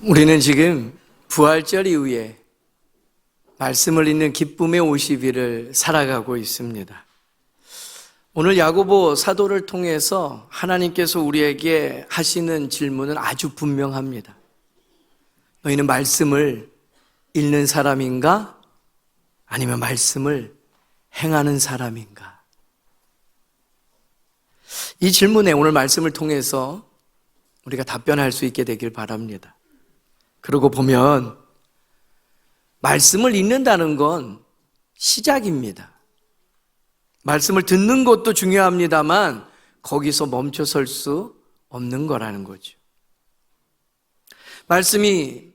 우리는 지금 부활절 이후에 말씀을 읽는 기쁨의 50일을 살아가고 있습니다. 오늘 야고보 사도를 통해서 하나님께서 우리에게 하시는 질문은 아주 분명합니다. 너희는 말씀을 읽는 사람인가? 아니면 말씀을 행하는 사람인가? 이 질문에 오늘 말씀을 통해서 우리가 답변할 수 있게 되길 바랍니다. 그러고 보면 말씀을 읽는다는 건 시작입니다. 말씀을 듣는 것도 중요합니다만 거기서 멈춰설 수 없는 거라는 거죠. 말씀이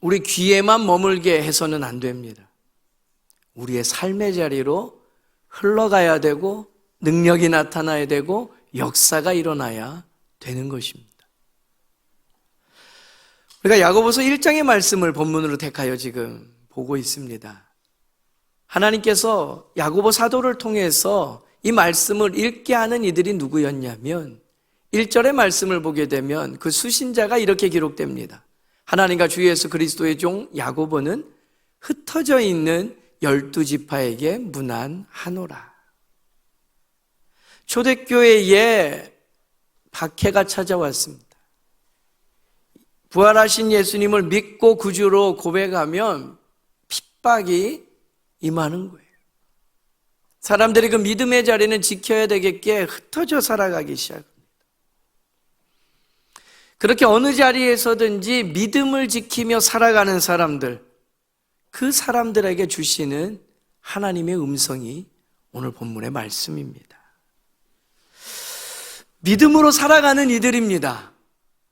우리 귀에만 머물게 해서는 안 됩니다. 우리의 삶의 자리로 흘러가야 되고 능력이 나타나야 되고 역사가 일어나야 되는 것입니다. 우리가 야고보서 1장의 말씀을 본문으로 택하여 지금 보고 있습니다. 하나님께서 야고보 사도를 통해서 이 말씀을 읽게 하는 이들이 누구였냐면 1절의 말씀을 보게 되면 그 수신자가 이렇게 기록됩니다. 하나님과 주 예수 그리스도의 종 야고보는 흩어져 있는 12지파에게 문안하노라. 초대교회에 박해가 찾아왔습니다. 부활하신 예수님을 믿고 구주로 고백하면 핍박이 임하는 거예요. 사람들이 그 믿음의 자리는 지켜야 되겠기에 흩어져 살아가기 시작합니다. 그렇게 어느 자리에서든지 믿음을 지키며 살아가는 사람들, 그 사람들에게 주시는 하나님의 음성이 오늘 본문의 말씀입니다. 믿음으로 살아가는 이들입니다.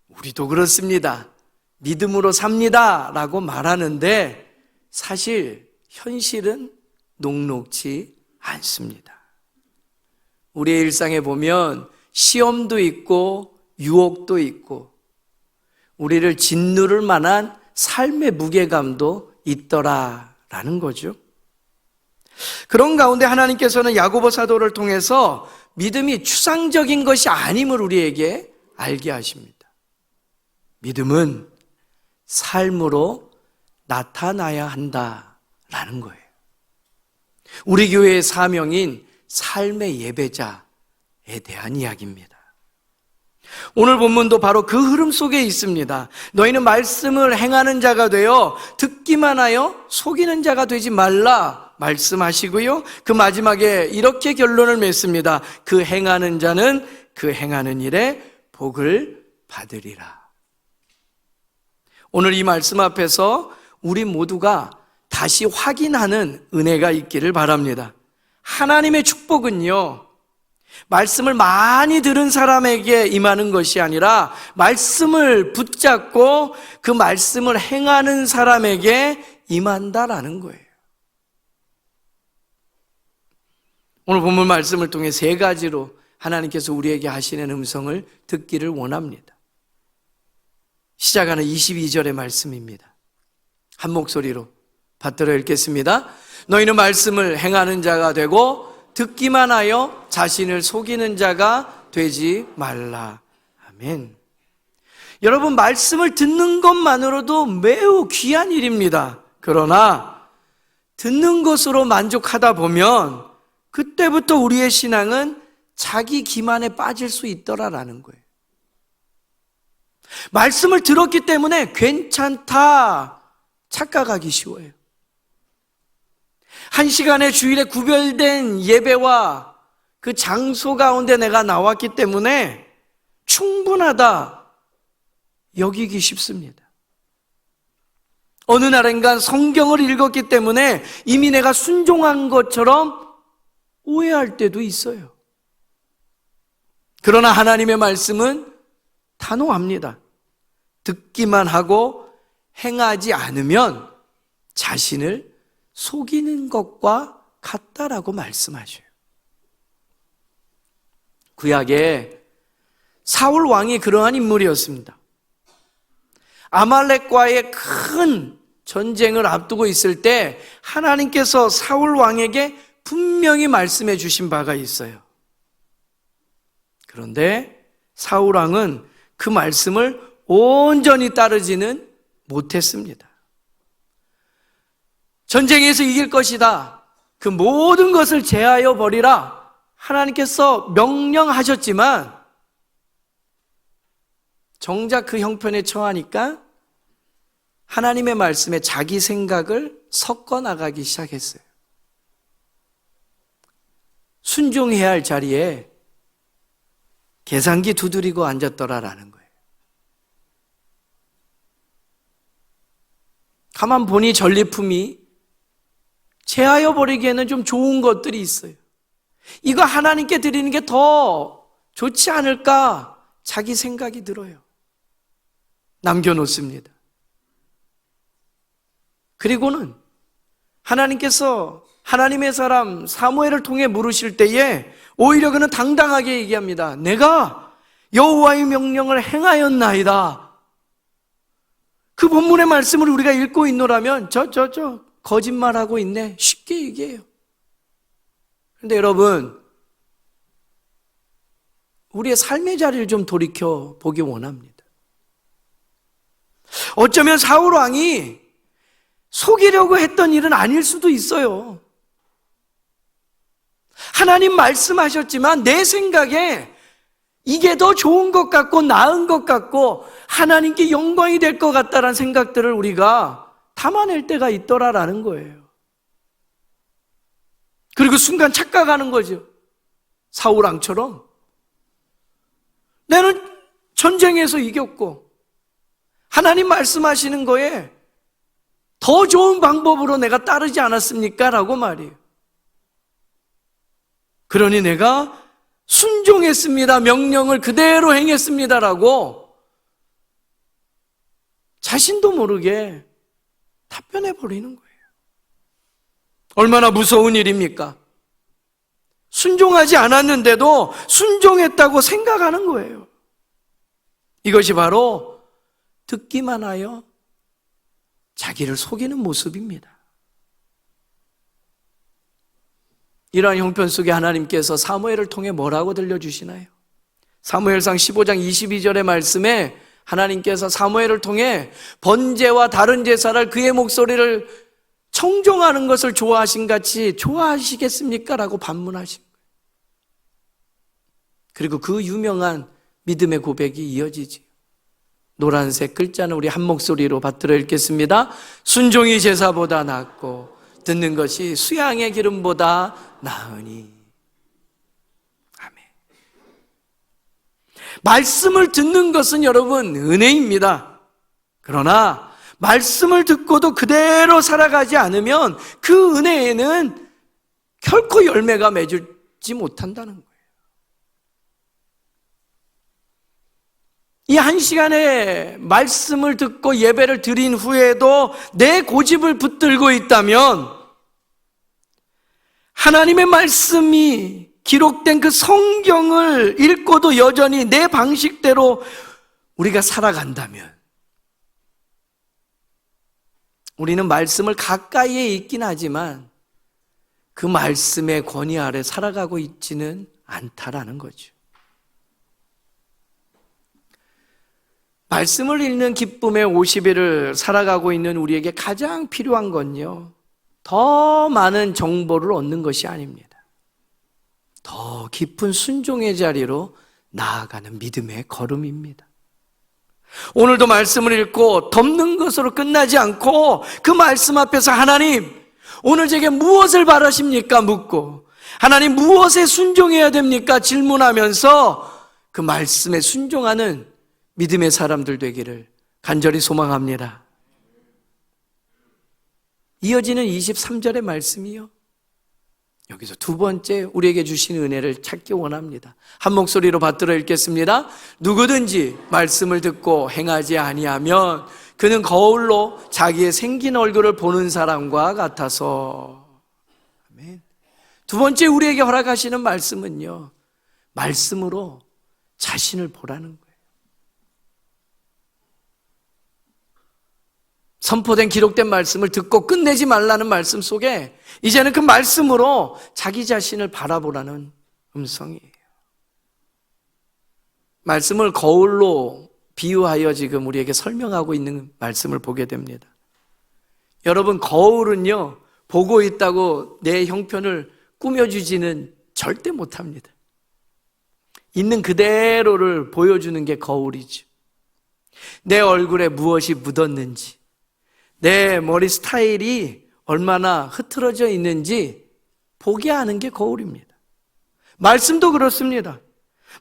우리도 그렇습니다. 믿음으로 삽니다 라고 말하는데 사실 현실은 녹록지 않습니다. 우리의 일상에 보면 시험도 있고 유혹도 있고 우리를 짓누를 만한 삶의 무게감도 있더라라는 거죠. 그런 가운데 하나님께서는 야고보 사도를 통해서 믿음이 추상적인 것이 아님을 우리에게 알게 하십니다. 믿음은 삶으로 나타나야 한다라는 거예요. 우리 교회의 사명인 삶의 예배자에 대한 이야기입니다. 오늘 본문도 바로 그 흐름 속에 있습니다. 너희는 말씀을 행하는 자가 되어 듣기만 하여 속이는 자가 되지 말라 말씀하시고요. 그 마지막에 이렇게 결론을 맺습니다. 그 행하는 자는 그 행하는 일에 복을 받으리라. 오늘 이 말씀 앞에서 우리 모두가 다시 확인하는 은혜가 있기를 바랍니다. 하나님의 축복은요, 말씀을 많이 들은 사람에게 임하는 것이 아니라 말씀을 붙잡고 그 말씀을 행하는 사람에게 임한다라는 거예요. 오늘 본문 말씀을 통해 세 가지로 하나님께서 우리에게 하시는 음성을 듣기를 원합니다. 시작하는 22절의 말씀입니다. 한 목소리로 받들어 읽겠습니다. 너희는 말씀을 행하는 자가 되고 듣기만 하여 자신을 속이는 자가 되지 말라. 아멘. 여러분, 말씀을 듣는 것만으로도 매우 귀한 일입니다. 그러나 듣는 것으로 만족하다 보면 그때부터 우리의 신앙은 자기 기만에 빠질 수 있더라라는 거예요. 말씀을 들었기 때문에 괜찮다 착각하기 쉬워요. 한 시간의 주일에 구별된 예배와 그 장소 가운데 내가 나왔기 때문에 충분하다 여기기 쉽습니다. 어느 날인가 성경을 읽었기 때문에 이미 내가 순종한 것처럼 오해할 때도 있어요. 그러나 하나님의 말씀은 단호합니다. 듣기만 하고 행하지 않으면 자신을 속이는 것과 같다라고 말씀하셔요. 구약에 사울 왕이 그러한 인물이었습니다. 아말렉과의 큰 전쟁을 앞두고 있을 때 하나님께서 사울 왕에게 분명히 말씀해 주신 바가 있어요. 그런데 사울 왕은 그 말씀을 온전히 따르지는 못했습니다. 전쟁에서 이길 것이다. 그 모든 것을 제하여 버리라. 하나님께서 명령하셨지만 정작 그 형편에 처하니까 하나님의 말씀에 자기 생각을 섞어 나가기 시작했어요. 순종해야 할 자리에 계산기 두드리고 앉았더라라는 거예요. 가만 보니 전리품이 제하여 버리기에는 좀 좋은 것들이 있어요. 이거 하나님께 드리는 게 더 좋지 않을까 자기 생각이 들어요. 남겨놓습니다. 그리고는 하나님께서 하나님의 사람 사무엘을 통해 물으실 때에 오히려 그는 당당하게 얘기합니다. 내가 여호와의 명령을 행하였나이다. 그 본문의 말씀을 우리가 읽고 있노라면 거짓말하고 있네 쉽게 얘기해요. 그런데 여러분, 우리의 삶의 자리를 좀 돌이켜 보기 원합니다. 어쩌면 사울 왕이 속이려고 했던 일은 아닐 수도 있어요. 하나님 말씀하셨지만 내 생각에 이게 더 좋은 것 같고 나은 것 같고 하나님께 영광이 될 것 같다라는 생각들을 우리가 담아낼 때가 있더라라는 거예요. 그리고 순간 착각하는 거죠. 사울 왕처럼 나는 전쟁에서 이겼고 하나님 말씀하시는 거에 더 좋은 방법으로 내가 따르지 않았습니까? 라고 말이에요. 그러니 내가 순종했습니다. 명령을 그대로 행했습니다. 라고 자신도 모르게 답변해 버리는 거예요. 얼마나 무서운 일입니까? 순종하지 않았는데도 순종했다고 생각하는 거예요. 이것이 바로 듣기만 하여 자기를 속이는 모습입니다. 이러한 형편 속에 하나님께서 사무엘을 통해 뭐라고 들려주시나요? 사무엘상 15장 22절의 말씀에 하나님께서 사무엘을 통해 번제와 다른 제사를 그의 목소리를 청종하는 것을 좋아하신 같이 좋아하시겠습니까? 라고 반문하신 거예요. 그리고 그 유명한 믿음의 고백이 이어지지. 노란색 글자는 우리 한 목소리로 받들어 읽겠습니다. 순종이 제사보다 낫고 듣는 것이 수양의 기름보다 나으니. 아멘. 말씀을 듣는 것은 여러분 은혜입니다. 그러나 말씀을 듣고도 그대로 살아가지 않으면 그 은혜에는 결코 열매가 맺지 못한다는 거예요. 이 한 시간의 말씀을 듣고 예배를 드린 후에도 내 고집을 붙들고 있다면 하나님의 말씀이 기록된 그 성경을 읽고도 여전히 내 방식대로 우리가 살아간다면 우리는 말씀을 가까이에 있긴 하지만 그 말씀의 권위 아래 살아가고 있지는 않다라는 거죠. 말씀을 읽는 기쁨의 50일을 살아가고 있는 우리에게 가장 필요한 건요, 더 많은 정보를 얻는 것이 아닙니다. 더 깊은 순종의 자리로 나아가는 믿음의 걸음입니다. 오늘도 말씀을 읽고 덮는 것으로 끝나지 않고 그 말씀 앞에서 하나님, 오늘 제게 무엇을 바라십니까? 묻고 하나님 무엇에 순종해야 됩니까? 질문하면서 그 말씀에 순종하는 믿음의 사람들 되기를 간절히 소망합니다. 이어지는 23절의 말씀이요, 여기서 두 번째 우리에게 주신 은혜를 찾기 원합니다. 한 목소리로 받들어 읽겠습니다. 누구든지 말씀을 듣고 행하지 아니하면 그는 거울로 자기의 생긴 얼굴을 보는 사람과 같아서. 아멘. 두 번째 우리에게 허락하시는 말씀은요, 말씀으로 자신을 보라는 거예요. 선포된 기록된 말씀을 듣고 끝내지 말라는 말씀 속에 이제는 그 말씀으로 자기 자신을 바라보라는 음성이에요. 말씀을 거울로 비유하여 지금 우리에게 설명하고 있는 말씀을 보게 됩니다. 여러분, 거울은요, 보고 있다고 내 형편을 꾸며주지는 절대 못합니다. 있는 그대로를 보여주는 게 거울이죠. 내 얼굴에 무엇이 묻었는지, 내 머리 스타일이 얼마나 흐트러져 있는지 보게 하는 게 거울입니다. 말씀도 그렇습니다.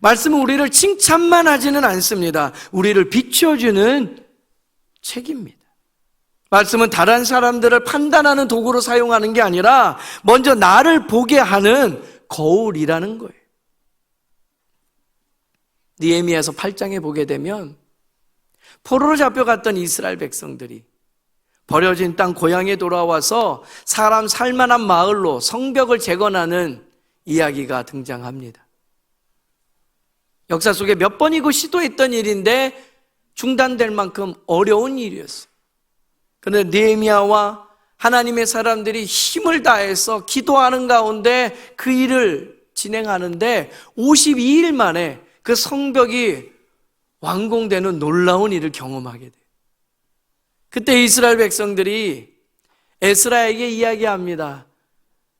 말씀은 우리를 칭찬만 하지는 않습니다. 우리를 비춰주는 책입니다. 말씀은 다른 사람들을 판단하는 도구로 사용하는 게 아니라 먼저 나를 보게 하는 거울이라는 거예요. 느헤미야서 8장에 보게 되면 포로로 잡혀갔던 이스라엘 백성들이 버려진 땅 고향에 돌아와서 사람 살만한 마을로 성벽을 재건하는 이야기가 등장합니다. 역사 속에 몇 번이고 시도했던 일인데 중단될 만큼 어려운 일이었어요. 그런데 느헤미야와 하나님의 사람들이 힘을 다해서 기도하는 가운데 그 일을 진행하는데 52일 만에 그 성벽이 완공되는 놀라운 일을 경험하게 돼요. 그때 이스라엘 백성들이 에스라에게 이야기합니다.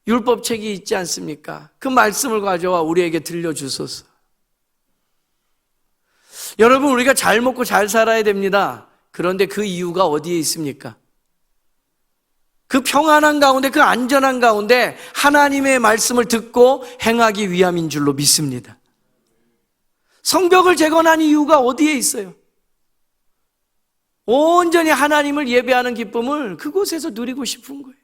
율법책이 있지 않습니까? 그 말씀을 가져와 우리에게 들려주소서. 여러분, 우리가 잘 먹고 잘 살아야 됩니다. 그런데 그 이유가 어디에 있습니까? 그 평안한 가운데, 그 안전한 가운데 하나님의 말씀을 듣고 행하기 위함인 줄로 믿습니다. 성벽을 재건한 이유가 어디에 있어요? 온전히 하나님을 예배하는 기쁨을 그곳에서 누리고 싶은 거예요.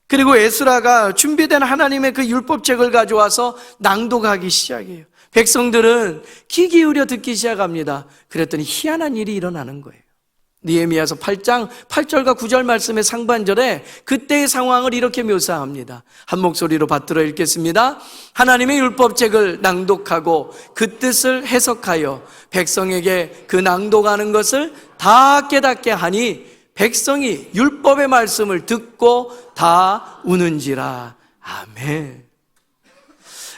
그리고 에스라가 준비된 하나님의 그 율법책을 가져와서 낭독하기 시작해요. 백성들은 귀 기울여 듣기 시작합니다. 그랬더니 희한한 일이 일어나는 거예요. 느헤미야서 8장 8절과 9절 말씀의 상반절에 그때의 상황을 이렇게 묘사합니다. 한 목소리로 받들어 읽겠습니다. 하나님의 율법책을 낭독하고 그 뜻을 해석하여 백성에게 그 낭독하는 것을 다 깨닫게 하니 백성이 율법의 말씀을 듣고 다 우는지라. 아멘.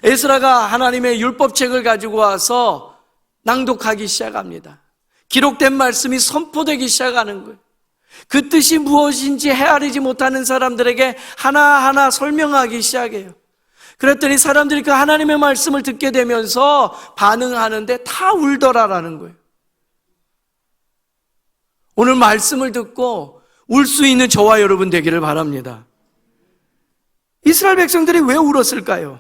에스라가 하나님의 율법책을 가지고 와서 낭독하기 시작합니다. 기록된 말씀이 선포되기 시작하는 거예요. 그 뜻이 무엇인지 헤아리지 못하는 사람들에게 하나하나 설명하기 시작해요. 그랬더니 사람들이 그 하나님의 말씀을 듣게 되면서 반응하는데 다 울더라라는 거예요. 오늘 말씀을 듣고 울 수 있는 저와 여러분 되기를 바랍니다. 이스라엘 백성들이 왜 울었을까요?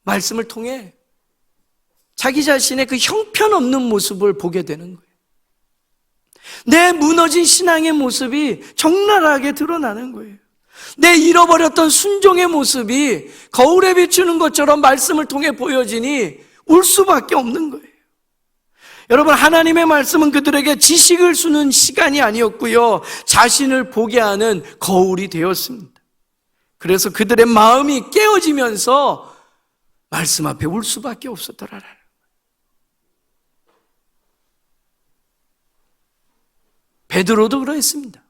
말씀을 통해 자기 자신의 그 형편없는 모습을 보게 되는 거예요. 내 무너진 신앙의 모습이 적나라하게 드러나는 거예요. 내 잃어버렸던 순종의 모습이 거울에 비추는 것처럼 말씀을 통해 보여지니 울 수밖에 없는 거예요. 여러분, 하나님의 말씀은 그들에게 지식을 주는 시간이 아니었고요, 자신을 보게 하는 거울이 되었습니다. 그래서 그들의 마음이 깨어지면서 말씀 앞에 울 수밖에 없었더라라는 거예요. 베드로도 그러했습니다.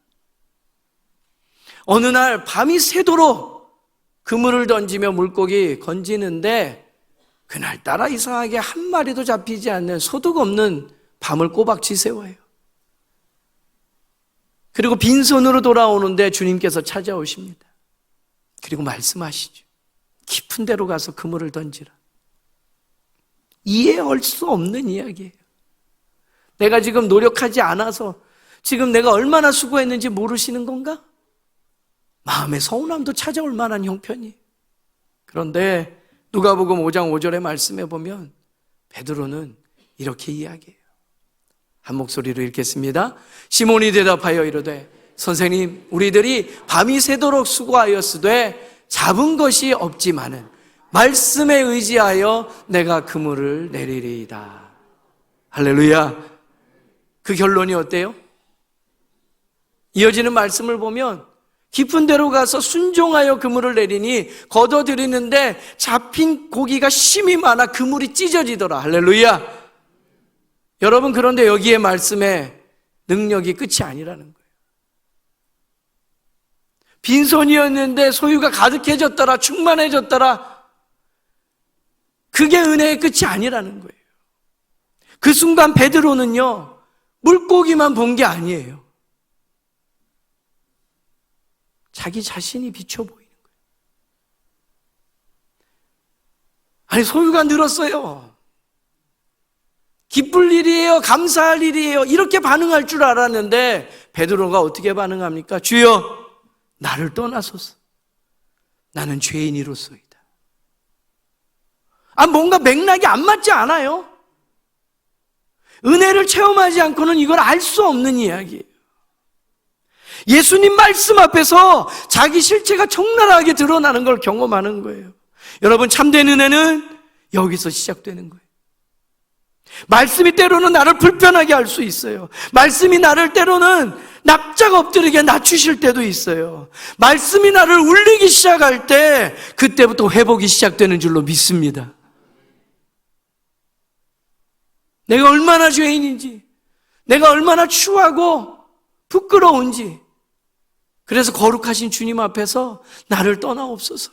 어느 날 밤이 새도록 그물을 던지며 물고기 건지는데 그날따라 이상하게 한 마리도 잡히지 않는 소득 없는 밤을 꼬박 지새워요. 그리고 빈손으로 돌아오는데 주님께서 찾아오십니다. 그리고 말씀하시죠. 깊은 데로 가서 그물을 던지라. 이해할 수 없는 이야기예요. 내가 지금 노력하지 않아서 지금 내가 얼마나 수고했는지 모르시는 건가? 마음의 서운함도 찾아올 만한 형편이. 그런데 누가복음 5장 5절의 말씀에 보면 베드로는 이렇게 이야기해요. 한 목소리로 읽겠습니다. 시몬이 대답하여 이르되 선생님, 우리들이 밤이 새도록 수고하였으되 잡은 것이 없지만은 말씀에 의지하여 내가 그물을 내리리이다. 할렐루야. 그 결론이 어때요? 이어지는 말씀을 보면 깊은 데로 가서 순종하여 그물을 내리니 걷어들이는데 잡힌 고기가 심이 많아 그물이 찢어지더라. 할렐루야. 여러분, 그런데 여기에 말씀의 능력이 끝이 아니라는 거예요. 빈손이었는데 소유가 가득해졌더라, 충만해졌더라. 그게 은혜의 끝이 아니라는 거예요. 그 순간 베드로는요, 물고기만 본 게 아니에요. 자기 자신이 비쳐 보이는 거예요. 아니, 소유가 늘었어요. 기쁠 일이에요. 감사할 일이에요. 이렇게 반응할 줄 알았는데 베드로가 어떻게 반응합니까? 주여, 나를 떠나소서. 나는 죄인이로소이다. 뭔가 맥락이 안 맞지 않아요? 은혜를 체험하지 않고는 이걸 알 수 없는 이야기예요. 예수님 말씀 앞에서 자기 실체가 적나라하게 드러나는 걸 경험하는 거예요. 여러분, 참된 은혜는 여기서 시작되는 거예요. 말씀이 때로는 나를 불편하게 할 수 있어요. 말씀이 나를 때로는 납작 엎드리게 낮추실 때도 있어요. 말씀이 나를 울리기 시작할 때 그때부터 회복이 시작되는 줄로 믿습니다. 내가 얼마나 죄인인지, 내가 얼마나 추하고 부끄러운지, 그래서 거룩하신 주님 앞에서 나를 떠나옵소서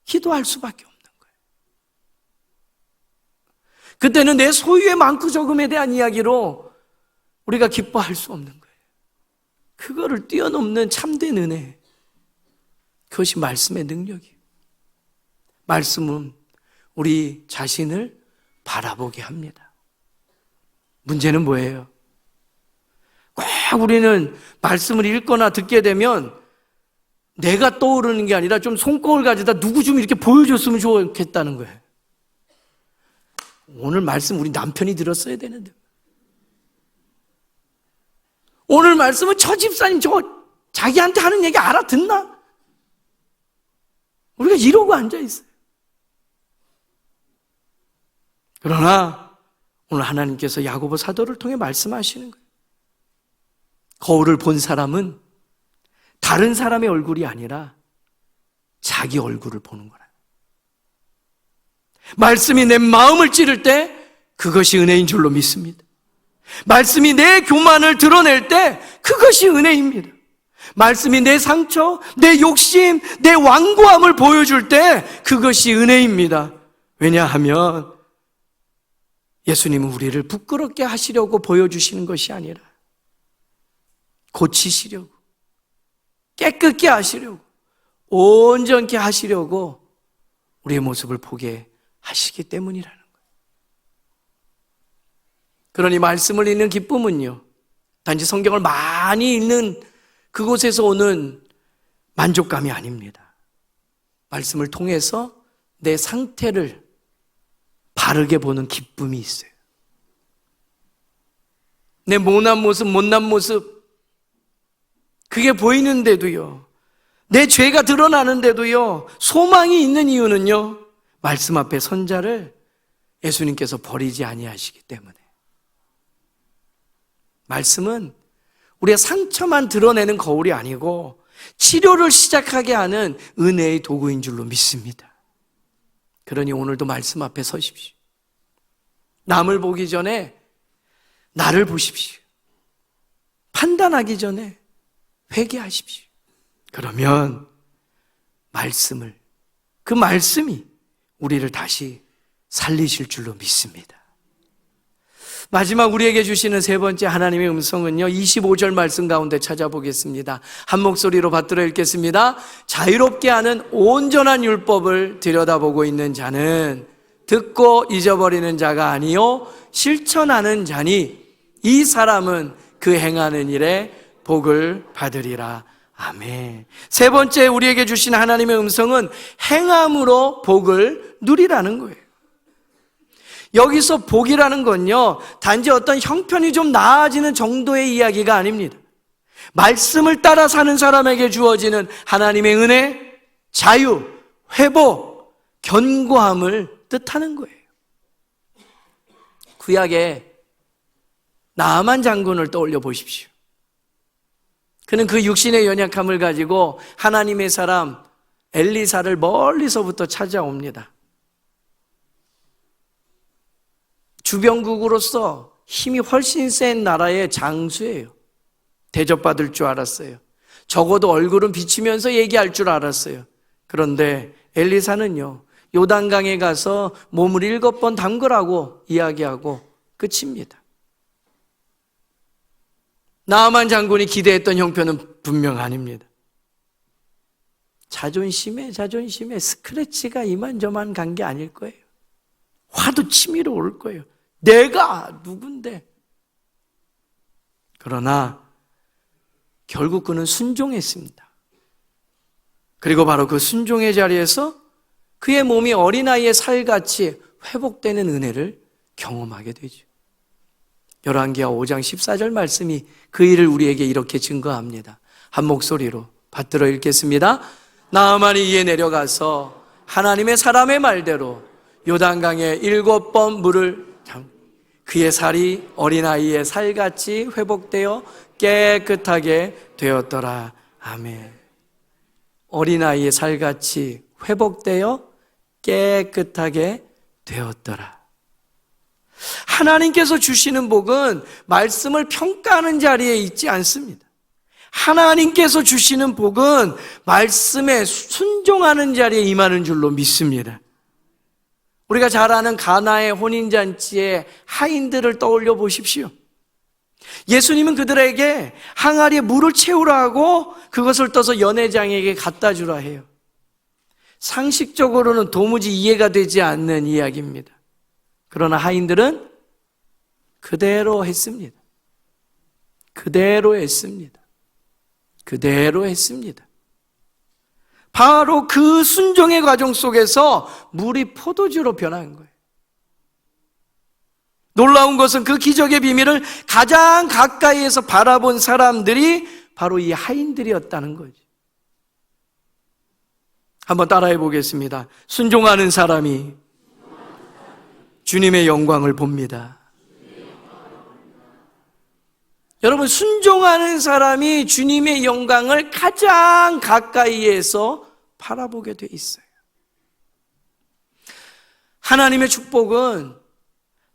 기도할 수밖에 없는 거예요. 그때는 내 소유의 많고 적음에 대한 이야기로 우리가 기뻐할 수 없는 거예요. 그거를 뛰어넘는 참된 은혜, 그것이 말씀의 능력이에요. 말씀은 우리 자신을 바라보게 합니다. 문제는 뭐예요? 꼭 우리는 말씀을 읽거나 듣게 되면 내가 떠오르는 게 아니라 좀 손꼽을 가지다 누구 좀 이렇게 보여줬으면 좋겠다는 거예요. 오늘 말씀 우리 남편이 들었어야 되는데, 오늘 말씀은 저 집사님 저 자기한테 하는 얘기 알아듣나? 우리가 이러고 앉아있어요. 그러나 오늘 하나님께서 야고보 사도를 통해 말씀하시는 거예요. 거울을 본 사람은 다른 사람의 얼굴이 아니라 자기 얼굴을 보는 거라. 말씀이 내 마음을 찌를 때 그것이 은혜인 줄로 믿습니다. 말씀이 내 교만을 드러낼 때 그것이 은혜입니다. 말씀이 내 상처, 내 욕심, 내 완고함을 보여줄 때 그것이 은혜입니다. 왜냐하면 예수님은 우리를 부끄럽게 하시려고 보여주시는 것이 아니라 고치시려고, 깨끗게 하시려고, 온전케 하시려고 우리의 모습을 보게 하시기 때문이라는 거예요. 그러니 말씀을 읽는 기쁨은요, 단지 성경을 많이 읽는 그곳에서 오는 만족감이 아닙니다. 말씀을 통해서 내 상태를 바르게 보는 기쁨이 있어요. 내 못난 모습 그게 보이는데도요, 내 죄가 드러나는데도요, 소망이 있는 이유는요, 말씀 앞에 선 자를 예수님께서 버리지 아니하시기 때문에. 말씀은 우리의 상처만 드러내는 거울이 아니고 치료를 시작하게 하는 은혜의 도구인 줄로 믿습니다. 그러니 오늘도 말씀 앞에 서십시오. 남을 보기 전에 나를 보십시오. 판단하기 전에 회개하십시오. 그러면 그 말씀이 우리를 다시 살리실 줄로 믿습니다. 마지막 우리에게 주시는 세 번째 하나님의 음성은요, 25절 말씀 가운데 찾아보겠습니다. 한 목소리로 받들어 읽겠습니다. 자유롭게 하는 온전한 율법을 들여다보고 있는 자는 듣고 잊어버리는 자가 아니요 실천하는 자니 이 사람은 그 행하는 일에 복을 받으리라. 아멘. 세 번째 우리에게 주신 하나님의 음성은 행함으로 복을 누리라는 거예요. 여기서 복이라는 건요, 단지 어떤 형편이 좀 나아지는 정도의 이야기가 아닙니다. 말씀을 따라 사는 사람에게 주어지는 하나님의 은혜, 자유, 회복, 견고함을 뜻하는 거예요. 구약에 나아만 장군을 떠올려 보십시오. 그는 그 육신의 연약함을 가지고 하나님의 사람 엘리사를 멀리서부터 찾아옵니다. 주병국으로서 힘이 훨씬 센 나라의 장수예요. 대접받을 줄 알았어요. 적어도 얼굴은 비치면서 얘기할 줄 알았어요. 그런데 엘리사는요, 요단강에 가서 몸을 7번 담그라고 이야기하고 끝입니다. 나아만 장군이 기대했던 형편은 분명 아닙니다. 자존심에 스크래치가 이만저만 간 게 아닐 거예요. 화도 치밀어 올 거예요. 내가 누군데? 그러나 결국 그는 순종했습니다. 그리고 바로 그 순종의 자리에서 그의 몸이 어린아이의 살같이 회복되는 은혜를 경험하게 되죠. 열왕기하 5장 14절 말씀이 그 일을 우리에게 이렇게 증거합니다. 한 목소리로 받들어 읽겠습니다. 나아만이 이에 내려가서 하나님의 사람의 말대로 요단강에 7번 물을 그의 살이 어린아이의 살같이 회복되어 깨끗하게 되었더라. 아멘. 어린아이의 살같이 회복되어 깨끗하게 되었더라. 하나님께서 주시는 복은 말씀을 평가하는 자리에 있지 않습니다. 하나님께서 주시는 복은 말씀에 순종하는 자리에 임하는 줄로 믿습니다. 우리가 잘 아는 가나의 혼인잔치의 하인들을 떠올려 보십시오. 예수님은 그들에게 항아리에 물을 채우라 하고 그것을 떠서 연회장에게 갖다 주라 해요. 상식적으로는 도무지 이해가 되지 않는 이야기입니다. 그러나 하인들은 그대로 했습니다. 그대로 했습니다. 바로 그 순종의 과정 속에서 물이 포도주로 변한 거예요. 놀라운 것은 그 기적의 비밀을 가장 가까이에서 바라본 사람들이 바로 이 하인들이었다는 거죠. 한번 따라해 보겠습니다. 순종하는 사람이 주님의 영광을 봅니다. 여러분, 순종하는 사람이 주님의 영광을 가장 가까이에서 바라보게 돼 있어요. 하나님의 축복은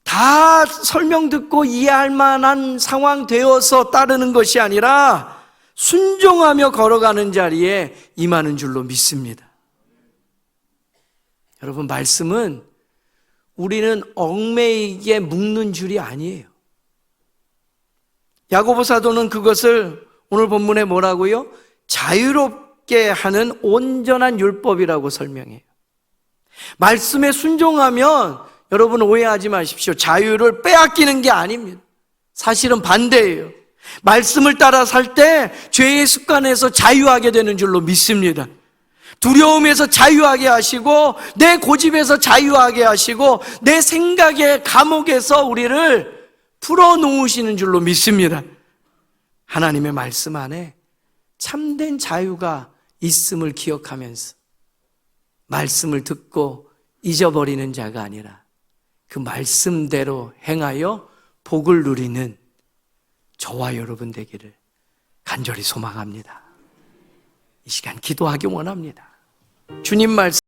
다 설명 듣고 이해할 만한 상황 되어서 따르는 것이 아니라 순종하며 걸어가는 자리에 임하는 줄로 믿습니다. 여러분, 말씀은 우리는 얽매이게 묶는 줄이 아니에요. 야고보 사도는 그것을 오늘 본문에 뭐라고요? 자유롭게 하는 온전한 율법이라고 설명해요. 말씀에 순종하면 여러분 오해하지 마십시오. 자유를 빼앗기는 게 아닙니다. 사실은 반대예요. 말씀을 따라 살 때 죄의 습관에서 자유하게 되는 줄로 믿습니다. 두려움에서 자유하게 하시고 내 고집에서 자유하게 하시고 내 생각의 감옥에서 우리를 풀어놓으시는 줄로 믿습니다. 하나님의 말씀 안에 참된 자유가 있음을 기억하면서 말씀을 듣고 잊어버리는 자가 아니라 그 말씀대로 행하여 복을 누리는 저와 여러분 되기를 간절히 소망합니다. 이 시간 기도하기 원합니다. 주님 말씀